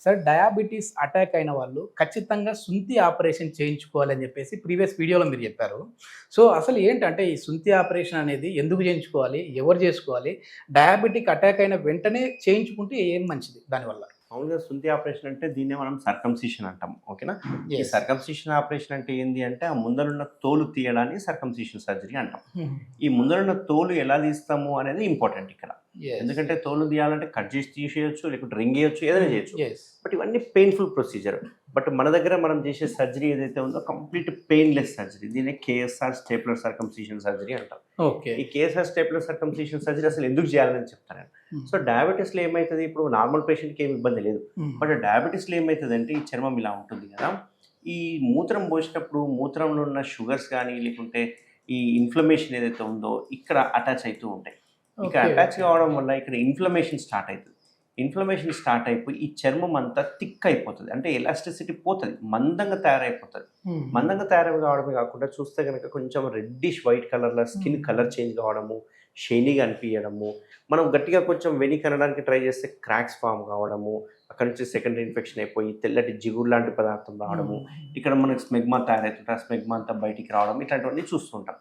Sir diabetes attack అయిన వాళ్ళు ఖచ్చితంగా సుంతి ఆపరేషన్ చేయించుకోవాలని చెప్పేసి ప్రీవియస్ వీడియోలో మీరు చెప్పారు. సో, అసలు ఏంటంటే ఈ సుంతి ఆపరేషన్ అనేది ఎందుకు చేయించుకోవాలి? ఎవరు చేసుకోవాలి? డయాబెటిక్ అటాక్ అయిన వెంటనే చేయించుకుంటే ఏం మంచిది దానివల్ల? మామూలుగా సుంతి ఆపరేషన్ అంటే దీన్నే మనం సర్కంసిషన్ అంటాం. ఓకేనా? ఈ యెస్. సర్కంసిషన్ ఆపరేషన్ అంటే ఏంది అంటే, ఆ ముందరున్న తోలు తీయడాన్ని సర్కంసిషన్ సర్జరీ అంటాం. హ్మ్. ఈ ముందరున్న తోలు ఎలా తీస్తాము అనేది ఇంపార్టెంట్ ఇక్కడ. యెస్. ఎందుకంటే తోలు తీయాలంటే కట్ చేసి తీసేయొచ్చు, లేకుంటే రింగ్ ఎయొచ్చు, ఏదైనా చేయొచ్చు. యెస్. బట్ ఇవన్నీ పెయిన్‌ఫుల్ ప్రొసీజర్. బట్ మన దగ్గర మనం చేసే సర్జరీ ఏదైతే ఉందో కంప్లీట్ పెయిన్‌లెస్ సర్జరీ. దీన్నే కేఎస్ఆర్ స్టేప్లర్ సర్కంసిషన్ సర్జరీ అంటాం. ఓకే. ఈ కేఎస్ఆర్ స్టేప్లర్ సర్కంసిషన్ సర్జరీ అసలు ఎందుకు చేయాలని చెప్తాను నేను. సో డయాబెటిస్‌లో ఏమైతది, ఇప్పుడు నార్మల్ పేషెంట్‌కి ఏమి ఇబ్బంది లేదు. బట్ డయాబెటిస్‌లో ఏమైతదంటే ఈ చర్మం ఇలా ఉంటుంది కదా! ఈ మూత్రం పోసినప్పుడు మూత్రంలో ఉన్న షుగర్స్ గానీ, లేకుంటే ఈ ఇన్‌ఫ్లమేషన్ ఏదైతే ఉందో ఇక్కడ అటాచ్ అయితూ ఉంటాయి. ఇక్కడ ఓకే. అటాచ్ కావడం వల్ల ఇక్కడ ఇన్‌ఫ్లమేషన్ స్టార్ట్ అయితది. ఇన్‌ఫ్లమేషన్ స్టార్ట్ అయిపోయి ఈ చర్మం అంతా థిక్ అయిపోతది. అంటే ఎలాస్టిసిటీ పోతది. మందంగా తయారైపోతది. మందంగా తయారు కావడమే కాకుండా చూస్తే గనక కొంచెం రెడ్డిష్ వైట్ కలర్‌లో స్కిన్ కలర్ చేంజ్ కావడము, షైనీగా అనిపియడము, మనం గట్టిగా కొంచెం వెనక్కి అనడానికి ట్రై చేస్తే క్రాక్స్ ఫార్మ్ కావడము, అక్కడి నుంచి సెకండరీ ఇన్ఫెక్షన్ అయిపోయి తెల్లటి జిగురు లాంటి పదార్థం రావడము, ఇక్కడ మనకి స్మెగ్మా తయారవుతుంటే ఆ స్మెగ్మా అంతా బయటికి రావడం, ఇట్లాంటివన్నీ చూస్తుంటాం.